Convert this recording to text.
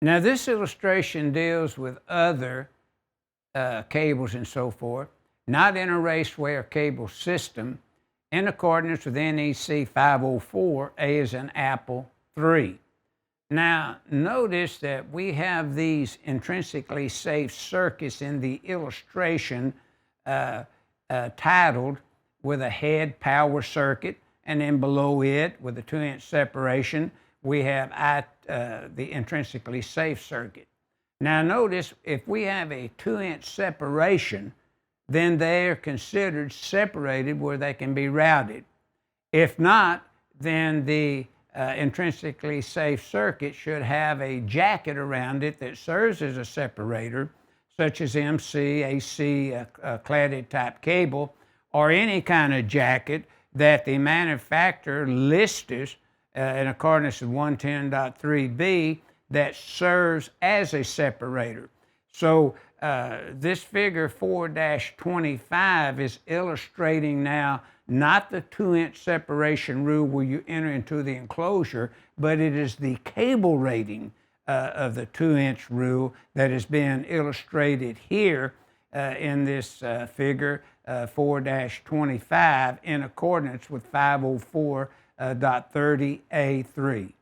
Now, this illustration deals with other cables and so forth, not in a Raceway or cable system, in accordance with NEC 504, A as in Apple 3. Now, notice that we have these intrinsically safe circuits in the illustration titled with a head power circuit, and then below it, with a 2-inch separation, we have the intrinsically safe circuit. Now notice, if we have a 2-inch separation, then they are considered separated where they can be routed. If not, then the intrinsically safe circuit should have a jacket around it that serves as a separator, such as MC, AC, cladded type cable, or any kind of jacket that the manufacturer lists in accordance with 110.3b that serves as a separator. So this figure 4-25 is illustrating now not the 2-inch separation rule where you enter into the enclosure, but it is the cable rating of the 2-inch rule that is being illustrated here in this figure 4-25 in accordance with 504.30A3.